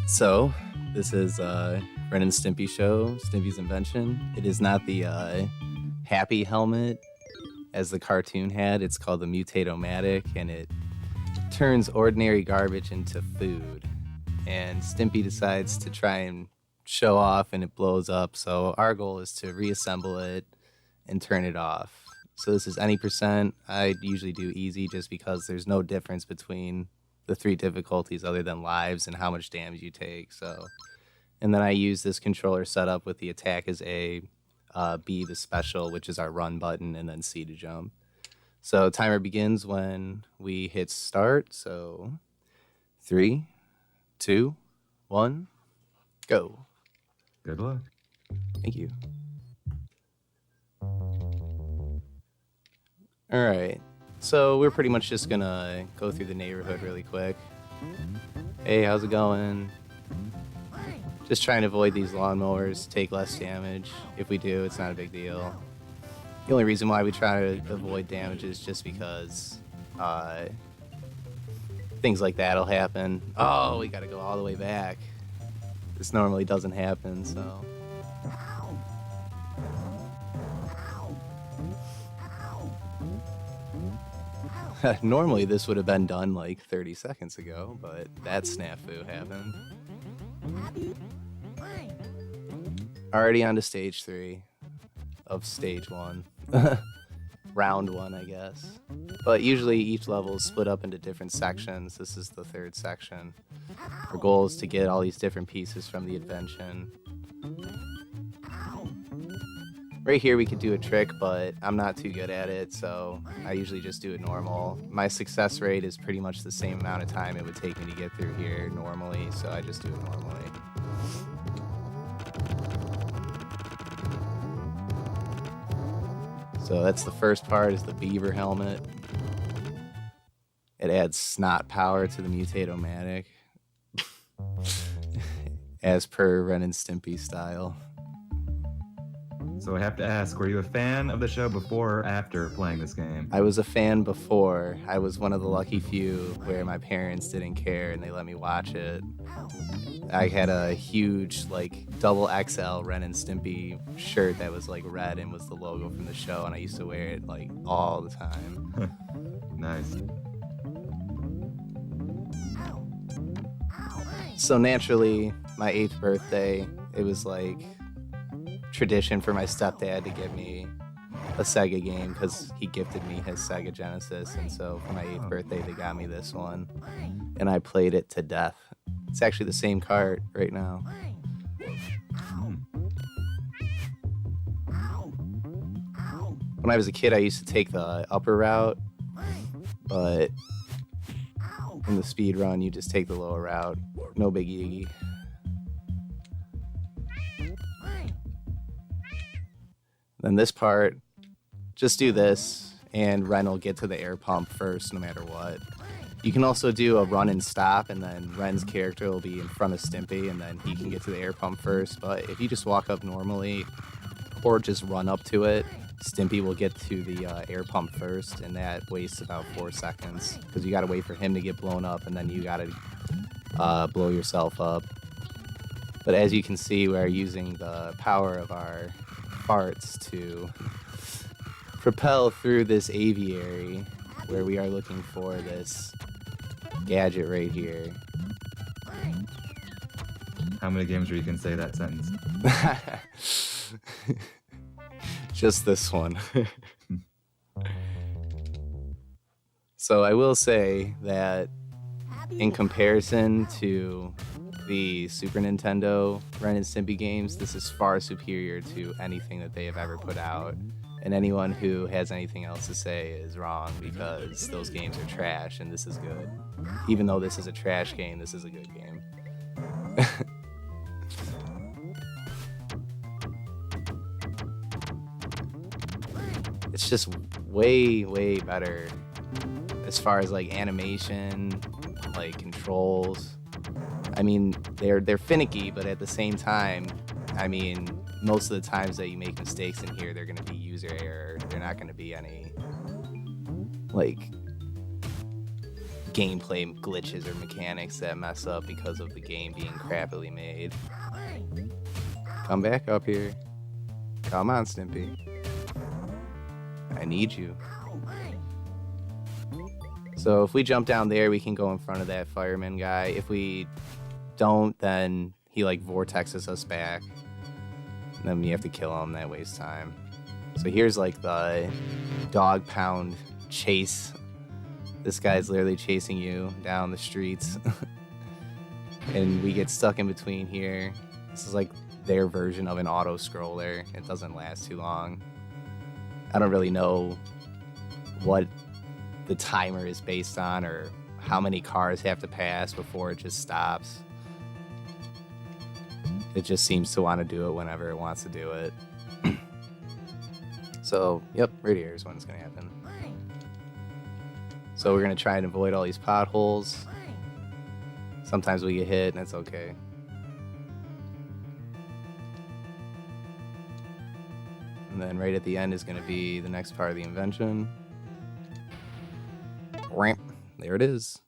So, this is Ren and Stimpy show, Stimpy's Invention. It is not the happy helmet as the cartoon had. It's called the Mutate-O-Matic, and it turns ordinary garbage into food. And Stimpy decides to try and show off, and it blows up. So our goal is to reassemble it and turn it off. So this is any percent. I usually do easy just because there's no difference between the three difficulties other than lives and how much damage you take. So, and then I use this controller setup with the attack as A, B the special, which is our run button, and then C to jump. So timer begins when we hit start. So 3, 2, 1, go. Good luck. Thank you. All right. So we're pretty much just gonna go through the neighborhood really quick. Hey, how's it going? Just trying to avoid these lawnmowers, take less damage. If we do, it's not a big deal. The only reason why we try to avoid damage is just because things like that'll happen. Oh, we gotta go all the way back. This normally doesn't happen, so. Normally this would have been done like 30 seconds ago, but that snafu happened. Already on to stage 3 of stage 1. Round 1, I guess. But usually each level is split up into different sections. This is the 3rd section. Our goal is to get all these different pieces from the Invention. Right here we could do a trick, but I'm not too good at it, so I usually just do it normal. My success rate is pretty much the same amount of time it would take me to get through here normally, so I just do it normally. So that's the first part, is the beaver helmet. It adds snot power to the Mutate-O-Matic. As per Ren and Stimpy style. So I have to ask, were you a fan of the show before or after playing this game? I was a fan before. I was one of the lucky few where my parents didn't care and they let me watch it. I had a huge, like, double XL Ren and Stimpy shirt that was, like, red and was the logo from the show, and I used to wear it, like, all the time. Nice. So naturally, my 8th birthday, it was, like, tradition for my stepdad to give me a Sega game because he gifted me his Sega Genesis, and so for my 8th birthday they got me this one, and I played it to death. It's actually the same cart right now. When I was a kid I used to take the upper route, but in the speed run you just take the lower route. No biggie. Then this part, just do this, and Ren will get to the air pump first no matter what. You can also do a run and stop, and then Ren's character will be in front of Stimpy, and then he can get to the air pump first. But if you just walk up normally, or just run up to it, Stimpy will get to the air pump first, and that wastes about 4 seconds, because you gotta wait for him to get blown up, and then you gotta blow yourself up. But as you can see, we're using the power of our farts to propel through this aviary where we are looking for this gadget right here. How many games where you can say that sentence? Just this one. So I will say that in comparison to the Super Nintendo Ren and Stimpy games, this is far superior to anything that they have ever put out. And anyone who has anything else to say is wrong, because those games are trash and this is good. Even though this is a trash game, this is a good game. It's just way, way better as far as like animation, like controls. I mean, they're finicky, but at the same time, I mean, most of the times that you make mistakes in here, they're going to be user error. They're not going to be any, like, gameplay glitches or mechanics that mess up because of the game being crappily made. Come back up here. Come on, Stimpy. I need you. So if we jump down there, we can go in front of that fireman guy. If we don't, then he like vortexes us back. And then we have to kill him. That wastes time. So here's like the dog pound chase. This guy's literally chasing you down the streets. And we get stuck in between here. This is like their version of an auto scroller. It doesn't last too long. I don't really know what the timer is based on or how many cars have to pass before it just stops. It just seems to want to do it whenever it wants to do it. So, yep, right here is when it's going to happen. So we're going to try and avoid all these potholes. Sometimes we get hit, and it's okay. And then right at the end is going to be the next part of the invention. Ramp. There it is.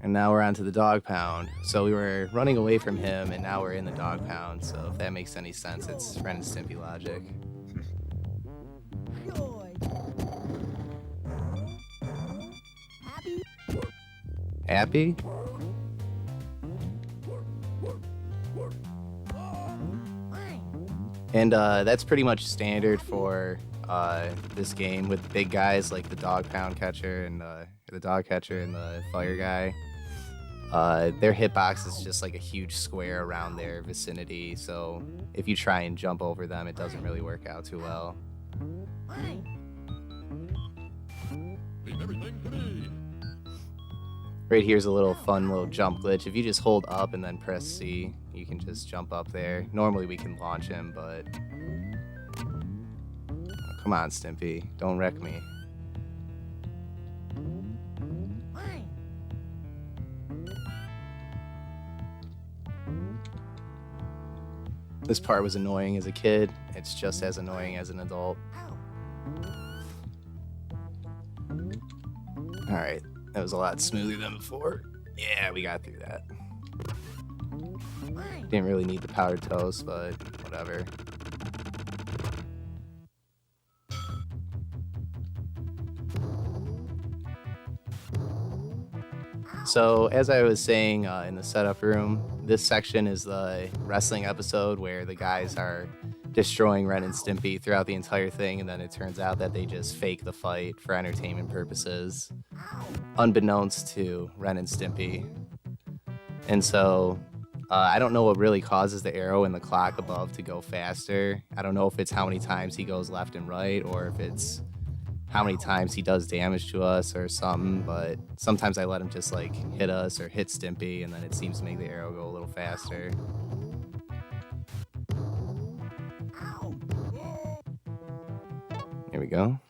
And now we're on to the dog pound. So we were running away from him, and now we're in the dog pound. So if that makes any sense, it's Ren and Stimpy logic. Happy? And that's pretty much standard for this game with big guys like the dog pound catcher and the dog catcher and the fire guy. Their hitbox is just like a huge square around their vicinity, so if you try and jump over them, it doesn't really work out too well. Right here's a little fun little jump glitch. If you just hold up and then press C, you can just jump up there. Normally we can launch him, but... Oh, come on, Stimpy. Don't wreck me. This part was annoying as a kid. It's just as annoying as an adult. Alright, that was a lot smoother than before. Yeah, we got through that. Didn't really need the powdered toast, but whatever. So, as I was saying in the setup room, this section is the wrestling episode where the guys are destroying Ren and Stimpy throughout the entire thing, and then it turns out that they just fake the fight for entertainment purposes, unbeknownst to Ren and Stimpy. And so, I don't know what really causes the arrow in the clock above to go faster. I don't know if it's how many times he goes left and right, or if it's how many times he does damage to us or something, but sometimes I let him just like hit us or hit Stimpy, and then it seems to make the arrow go a little faster. Here we go.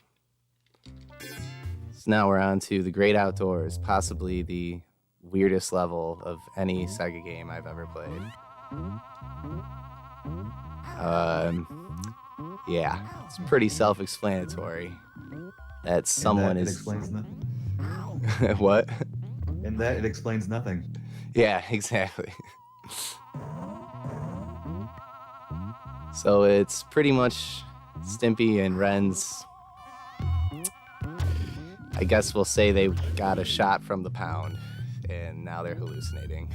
So now we're on to the Great Outdoors, possibly the weirdest level of any Sega game I've ever played. Yeah, it's pretty self-explanatory. That someone it is... explains nothing. What? In that, it explains nothing. Yeah, exactly. So it's pretty much Stimpy and Ren's... I guess we'll say they got a shot from the pound, and now they're hallucinating.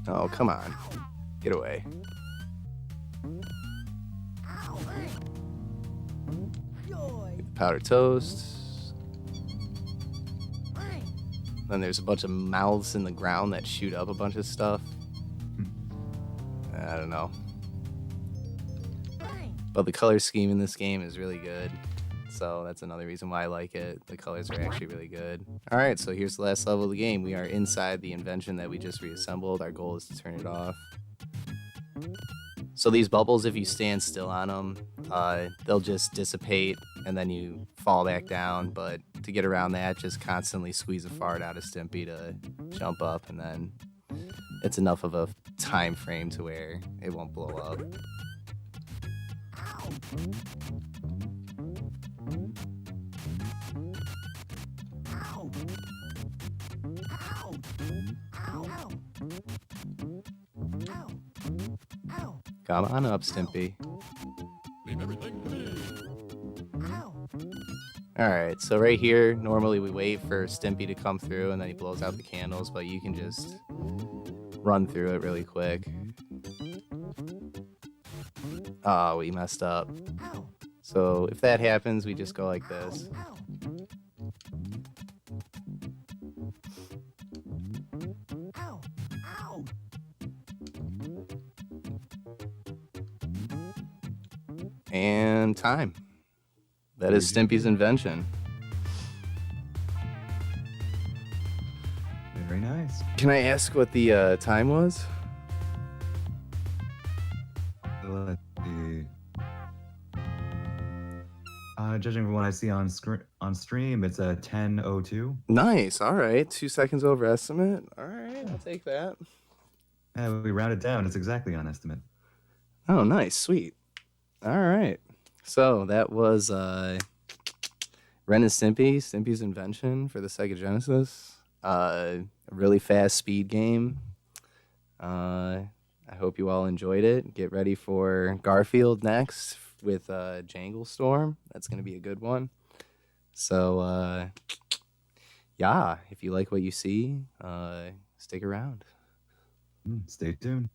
Oh, come on. Get away. Get the powdered toast. Then there's a bunch of mouths in the ground that shoot up a bunch of stuff. I don't know. But the color scheme in this game is really good. So that's another reason why I like it. The colors are actually really good. Alright, so here's the last level of the game. We are inside the invention that we just reassembled. Our goal is to turn it off. So these bubbles, if you stand still on them, they'll just dissipate and then you fall back down. But to get around that, just constantly squeeze a fart out of Stimpy to jump up, and then it's enough of a time frame to where it won't blow up. Come on up, Stimpy. Alright, so right here, normally we wait for Stimpy to come through and then he blows out the candles, but you can just run through it really quick. Oh, we messed up. So if that happens, we just go like this. And time. That is Stimpy's invention. Very nice. Can I ask what the time was? Let's see. Judging from what I see on stream, it's a 10:02. Nice. All right. 2 seconds over estimate. All right. I'll take that. We rounded down. It's exactly on estimate. Oh, nice. Sweet. All right. So that was Ren and Stimpy, Stimpy's invention for the Sega Genesis. A really fast speed game. I hope you all enjoyed it. Get ready for Garfield next with Jangle Storm. That's going to be a good one. So, yeah, if you like what you see, stick around. Stay tuned.